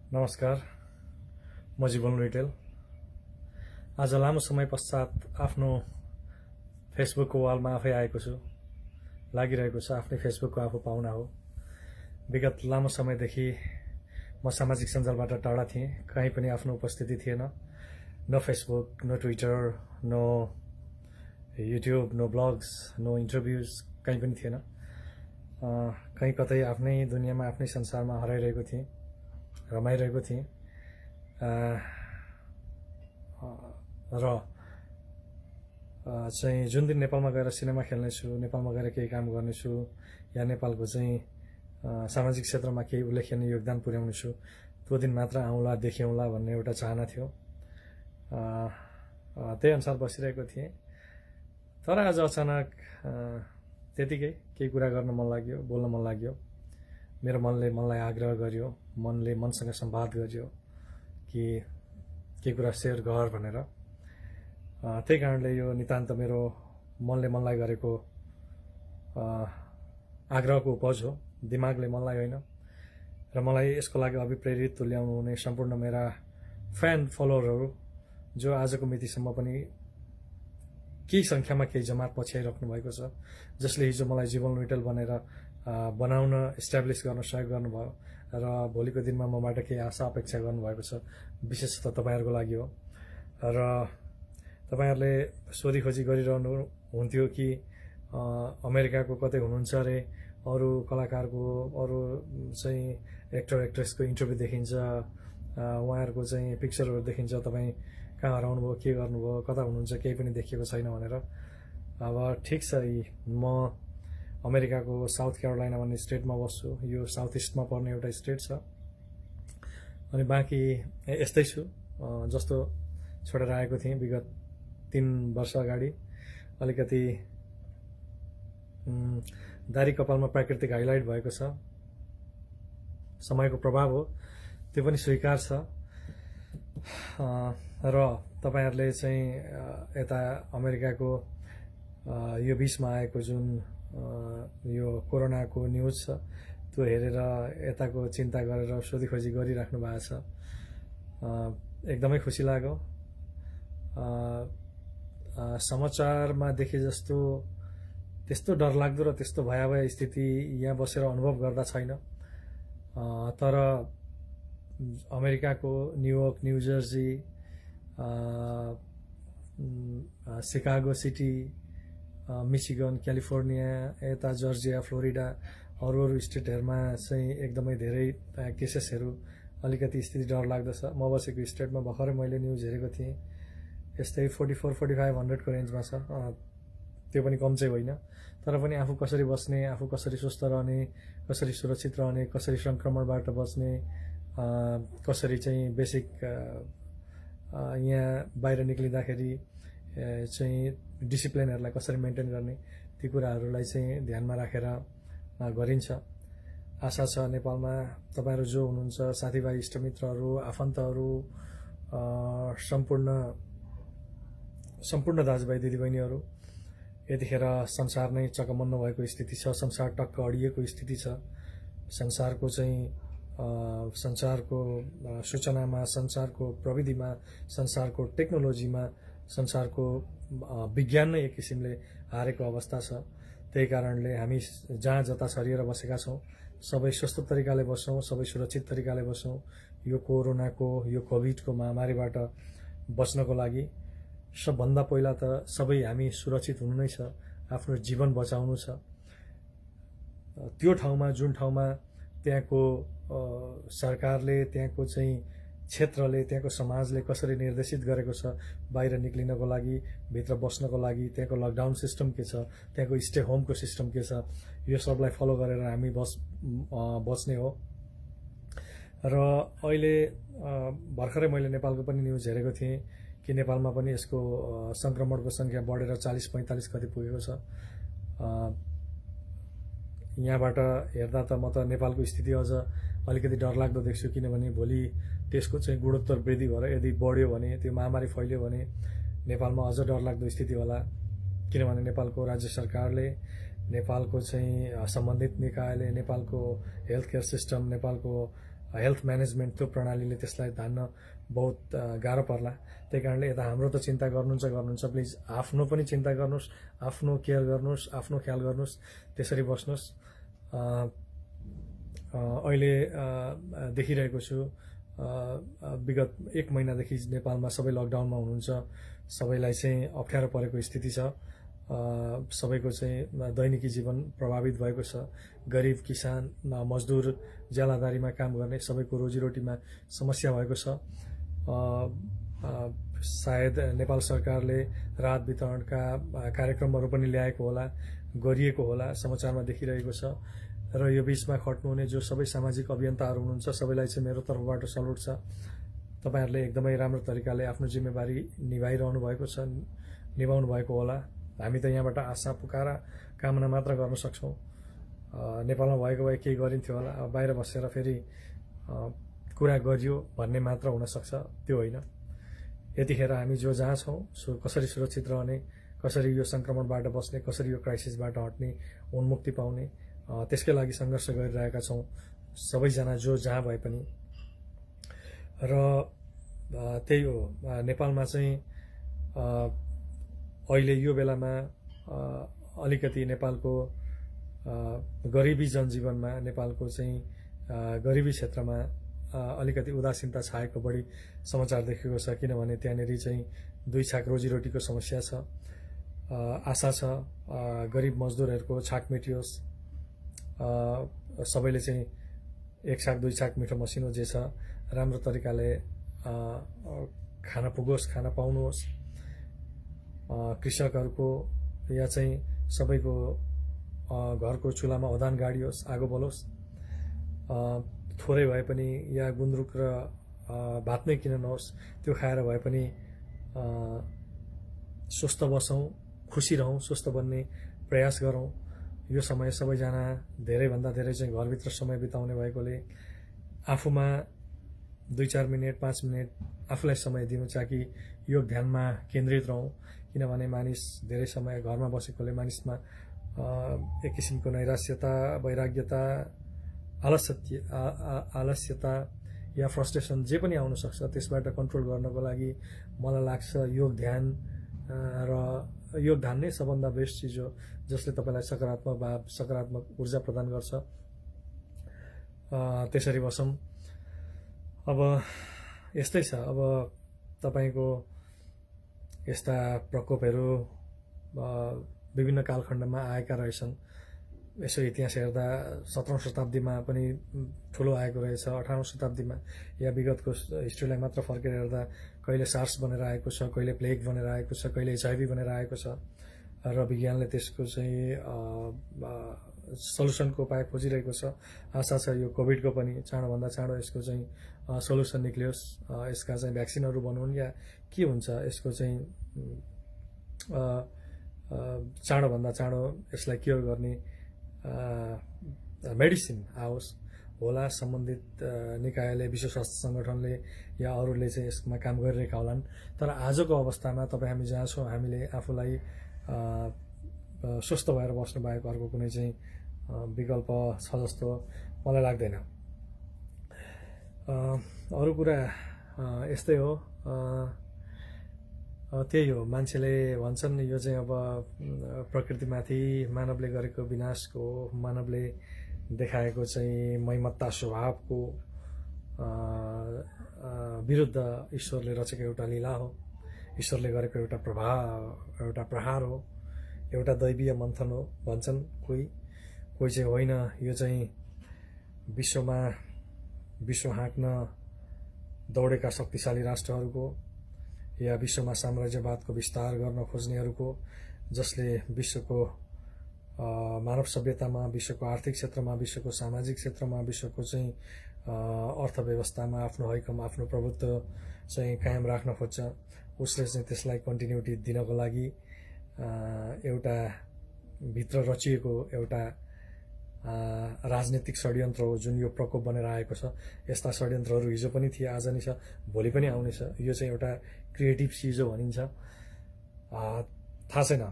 नमस्कार, म जीवन रिटेल। आज लामो समय पश्चात आफ्नो फेसबुकको वालमा आफै आएको छु। लागिरहेको छ आफ्नै फेसबुकको आफू पाहुना हो। विगत लामो समयदेखि म सामाजिक सञ्जालबाट टाढा थिएँ। कहीँ पनि आफ्नो उपस्थिति थिएन। No Facebook, no Twitter, no YouTube, no blogs, no interviews, कहीँ पनि थिएन। कहीँ कतै आफ्नै दुनियाँमा आफ्नै संसारमा हराइरहेको थिएँ, रमाइरहेको थिएँ। र चाहिँ जुन दिन नेपालमा गएर सिनेमा खेल्नेछु, नेपालमा गएर केही काम गर्नेछु, या नेपालको चाहिँ सामाजिक क्षेत्रमा केही उल्लेखनीय योगदान पुर्याउनेछु, त्यो दिन मात्र आउँला, देखिउँला भन्ने एउटा चाहना थियो। त्यही अनुसार बसिरहेको थिएँ। तर आज अचानक त्यतिकै केही कुरा गर्न मन लाग्यो, बोल्न मन लाग्यो। मेरो मनले मनलाई आग्रह गर्यो, मनले मनसँग संवाद गर्यो कि के कुरा सेयर गर भनेर। त्यही कारणले यो नितान्त मेरो मनले मनलाई गरेको आग्रहको उपज हो, दिमागले मनलाई होइन। र मलाई यसको लागि अभिप्रेरित तुल्याउनु हुने सम्पूर्ण मेरा फ्यान फलोअरहरू जो आजको मितिसम्म पनि केही संख्यामा केही जमात पछ्याइराख्नु भएको छ, जसले हिजो मलाई जीवन रिटेल बनाउन इस्टाब्लिस गर्न सहयोग गर्नुभयो र भोलिको दिनमा मबाट केही आशा अपेक्षा गर्नुभएको छ, विशेषतः तपाईहरुको लागि हो। र तपाईहरुले सोधी खोजी गरिरहनु हुन्थ्यो कि अमेरिकाको कतै हुनुहुन्छ अरे, अरू कलाकारको, अरू चाहिँ एक्टर एक्ट्रेसको इन्टरभ्यू देखिन्छ, उहाँहरुको चाहिँ पिक्चरहरु देखिन्छ, तपाई कहाँ हराउनु भयो, के गर्नुभयो, कता हुनुहुन्छ, केही पनि देखिएको छैन भनेर। अब ठिक छ, म अमेरिकाको साउथ क्यारोलाइना भन्ने स्टेटमा बस्छु। यो साउथ इस्टमा पर्ने एउटा स्टेट छ। अनि बाँकी यस्तै छु जस्तो छोडेर आएको थिएँ विगत 3 वर्ष अगाडि। अलिकति दारी कपालमा प्राकृतिक हाइलाइट भएको छ, समयको प्रभाव हो, त्यो पनि स्वीकार छ। र तपाईहरुले चाहिँ यता अमेरिकाको यो बीचमा आएको जुन यो कोरोनाको न्यूज छ, त्यो हेरेर यताको चिन्ता गरेर सोधी खोजी गरिराख्नु भएको छ। एकदमै खुसी लाग्यो। समाचारमा देखे जस्तो त्यस्तो डरलाग्दो र त्यस्तो भयावह स्थिति यहाँ बसेर अनुभव गर्दा छैन। तर अमेरिकाको New York, new Jersey, Chicago city, Michigan, California, यता जर्जिया, फ्लोरिडा, अरू स्टेटहरुमा चाहिँ एकदमै धेरै केसेसहरु, अलिकति स्थिति डरलाग्दो छ। म बसेको स्टेटमा भर्खरै मैले न्यूज हेरेको थिएँ, यस्तै 44-4500 को रेन्जमा छ। त्यो पनि कम चाहिँ होइन। तर पनि आफू कसरी बस्ने, आफू कसरी स्वस्थ रहने, कसरी सुरक्षित रहने, कसरी संक्रमणबाट बच्ने, कसरी चाहिँ बेसिक यहाँ बाहिर निक्लिँदाखेरि चाहिँ डिसिप्लिनहरुलाई कसरी मेन्टेन गर्ने, ती कुराहरुलाई चाहिँ ध्यानमा राखेर गरिन्छ। आशा छ नेपालमा तपाईहरु जो हुनुहुन्छ, साथीभाइ, इष्टमित्रहरु, आफन्तहरु, सम्पूर्ण दाजुभाइ दिदीबहिनीहरु, यतिखेर संसार नै चकमन्न भएको स्थिति छ। संसार टक्क अडिएको स्थिति छ। संसारको चाहिँ संसारको सूचनामा, संसारको प्रविधिमा, संसारको टेक्नोलोजीमा, संसारको विज्ञान नै एक किसिमले हारेको अवस्था छ। त्यही कारणले हामी जहाँ जता छरिएर बसेका छौं, सबै स्वस्थ तरिकाले बसौं, सबै सुरक्षित तरिकाले बसौं। यो कोरोनाको, यो कोभिडको महामारीबाट बच्नको लागि सबभन्दा पहिला त सबै हामी सुरक्षित हुनु नै छ, आफ्नो जीवन बचाउनु छ। त्यो ठाउँमा, जुन ठाउँमा त्यहाँको सरकारले, त्यहाँको चाहिँ क्षेत्रले, त्यहाँको समाजले कसरी निर्देशित गरेको छ बाहिर निक्लिनको लागि, भित्र बस्नको लागि, त्यहाँको लकडाउन सिस्टम के छ, त्यहाँको स्टे होमको सिस्टम के छ, यो सबलाई फलो गरेर हामी बस्ने हो। र अहिले भर्खरै मैले नेपालको पनि न्यूज हेरेको थिएँ कि नेपालमा पनि यसको संक्रमणको संख्या बढेर 40-45 कति पुगेको छ। यहाँबाट हेर्दा त म त नेपालको स्थिति अझ अलिकति डरलाग्दो देख्छु, किनभने भोलि त्यसको चाहिँ गुणोत्तर वृद्धि भएर यदि बढ्यो भने, त्यो महामारी फैल्यो भने नेपालमा अझ डरलाग्दो स्थिति होला। किनभने नेपालको राज्य सरकारले, नेपालको चाहिँ सम्बन्धित निकायले, नेपालको हेल्थ केयर सिस्टम, नेपालको हेल्थ म्यानेजमेन्ट त्यो प्रणालीले त्यसलाई धान्न बहुत गाह्रो पर्ला। त्यही कारणले यता हाम्रो त चिन्ता गर्नुहुन्छ प्लिज आफ्नो पनि चिन्ता गर्नुहोस्, आफ्नो केयर गर्नुहोस्, आफ्नो ख्याल गर्नुहोस्, त्यसरी बस्नुहोस्। अहिले देखिरहेको छु विगत 1 महिनादेखि नेपालमा सबै लकडाउनमा हुनुहुन्छ, सबैलाई चाहिँ अप्ठ्यारो परेको स्थिति छ। सबैको चाहिँ दैनिकी जीवन प्रभावित भएको छ। गरिब किसान मजदुर ज्यालादारीमा काम गर्ने सबैको रोजीरोटीमा समस्या भएको छ। सायद नेपाल सरकारले राहत वितरणका कार्यक्रमहरू पनि ल्याएको होला, गरिएको होला, समाचारमा देखिरहेको छ। र यो बीचमा खट्नुहुने जो सबै सामाजिक अभियन्ताहरू हुनुहुन्छ सबैलाई चाहिँ मेरो तर्फबाट सल्युट छ। तपाईहरुले एकदमै राम्रो तरिकाले आफ्नो जिम्मेवारी निभाइरहनु भएको छ, निभाउनु भएको होला। हामी त यहाँबाट आशा पुकारा कामना मात्र गर्न सक्छौं। नेपालमा भएको भए केही गरिन्थ्यो होला, अब बाहिर बसेर फेरि कुरा गरियो भन्ने मात्र हुन सक्छ, त्यो होइन। यतिखेर हामी जो जहाँ छौं कसरी सुरक्षित रहने, कसरी यो संक्रमणबाट बस्ने, कसरी यो क्राइसिसबाट हट्ने, उन्मुक्ति पाउने, त्यसकै लागि संघर्ष गरिरहेका छौं सबैजना जो जहाँ भए पनि। र त्यही हो, नेपालमा चाहिँ अहिले यो बेलामा अलिकति नेपालको गरिबी जनजीवनमा, नेपालको चाहिँ गरिबी क्षेत्रमा अलिकति उदासीनता छाएको बढी समाचार देखेको छ। किनभने त्यहाँनेरि चाहिँ 2 छाक रोजीरोटीको समस्या छ। आशा छ गरिब मजदुरहरूको छाक मेटियोस्, सबैले चाहिँ 1 छाक 2 छाक मिठो मसिनो जे छ राम्रो तरिकाले खाना पुगोस्, खाना पाउनुहोस्। कृषकहरूको या चाहिँ सबैको घरको चुलामा ओदान गाडियोस्, आगो बलोस्। थोरै भए पनि या गुन्द्रुक र भात नै किन नहोस्, त्यो खाएर भए पनि स्वस्थ बसौं, खुसी रहौं, स्वस्थ बन्ने प्रयास गरौं। यो समय सबैजना धेरैभन्दा धेरै चाहिँ घरभित्र समय बिताउने भएकोले आफूमा 2-4 मिनेट 5 मिनेट आफूलाई समय दिनु, ताकि योग ध्यानमा केन्द्रित रहौं। किनभने मानिस धेरै समय घरमा बसेकोले मानिसमा एक किसिमको नैराश्यता, वैराग्यता, आलस्यता या फ्रस्ट्रेसन जे पनि आउन सक्छ। त्यसबाट कन्ट्रोल गर्नको लागि मलाई लाग्छ योग ध्यान र योग ध्यान नै सबभन्दा बेस्ट चिज हो, जसले तपाईलाई सकारात्मक भाव, सकारात्मक ऊर्जा प्रदान गर्छ। त्यसरी बसौं। अब यस्तै छ। अब तपाईको यस्ता प्रकोपहरू विभिन्न कालखण्डमा आएका रहेछन्। यसो इतिहास हेर्दा 17औं शताब्दीमा पनि ठूलो आएको रहेछ, 18औं शताब्दीमा या विगतको हिस्ट्रीलाई मात्र फर्केर हेर्दा कहिले सार्स बनेर आएको छ, कहिले प्लेग बनेर आएको छ, कहिले HIV बनेर आएको छ। र विज्ञानले त्यसको चाहिँ सल्युसनको उपाय खोजिरहेको छ। आशा छ यो कोभिडको पनि चाँडोभन्दा चाँडो यसको चाहिँ सल्युसन निक्लियोस्, यसका चाहिँ भ्याक्सिनहरू बनुन् या के हुन्छ, यसको चाहिँ चाँडोभन्दा चाँडो यसलाई क्योर गर्ने मेडिसिन आओस् होला। सम्बन्धित निकायले, विश्व स्वास्थ्य संगठनले या अरूले चाहिँ यसमा काम गरिरहेका होलान्। तर आजको अवस्थामा तपाईँ हामी जहाँ छौँ, हामीले आफूलाई स्वस्थ भएर बस्नु बाहेक अर्को कुनै चाहिँ विकल्प छ जस्तो मलाई लाग्दैन। अरू कुरा यस्तै हो। त्यही हो, मान्छेले भन्छन् यो चाहिँ अब प्रकृतिमाथि मानवले गरेको विनाशको, मानवले देखाएको चाहिँ मैमत्ता स्वभावको विरुद्ध ईश्वरले रचेको एउटा लीला हो, ईश्वरले गरेको एउटा प्रहार हो, एउटा दैवीय मन्थन हो भन्छन् कोही चाहिँ होइन। यो चाहिँ विश्व हाँक्न दौडेका शक्तिशाली राष्ट्रहरूको या विश्वमा साम्राज्यवादको विस्तार गर्न खोज्नेहरूको, जसले विश्वको मानव सभ्यतामा, विश्वको आर्थिक क्षेत्रमा, विश्वको सामाजिक क्षेत्रमा, विश्वको चाहिँ अर्थव्यवस्थामा आफ्नो हैकम, आफ्नो प्रभुत्व चाहिँ कायम राख्न खोज्छ। उसले चाहिँ त्यसलाई कन्टिन्युटी दिनको लागि एउटा भित्र रचिएको एउटा राजनीतिक षड्यन्त्र हो, जुन यो प्रकोप बनेर आएको छ। यस्ता षड्यन्त्रहरू हिजो पनि थिए, आज नि छ, भोलि पनि आउनेछ। यो चाहिँ एउटा क्रिएटिभ चिज हो भनिन्छ। थाहा छैन,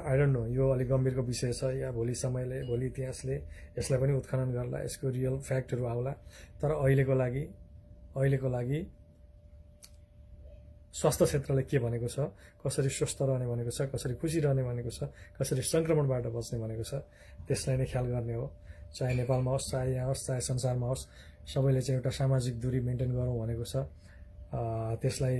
आई डोन्ट नो, यो अलिक गम्भीरको विषय छ या भोलि समयले, भोलि इतिहासले यसलाई पनि उत्खनन गर्ला, यसको रियल फ्याक्टहरू आउला। तर अहिलेको लागि स्वास्थ्य क्षेत्रले के भनेको छ, कसरी स्वस्थ रहने भनेको छ, कसरी खुसी रहने भनेको छ, कसरी संक्रमणबाट बच्ने भनेको छ, त्यसलाई नै ख्याल गर्ने हो। चाहे नेपालमा होस्, चाहे यहाँ होस्, चाहे संसारमा होस्, सबैले चाहिँ एउटा सामाजिक दूरी मेन्टेन गरौँ भनेको छ। त्यसलाई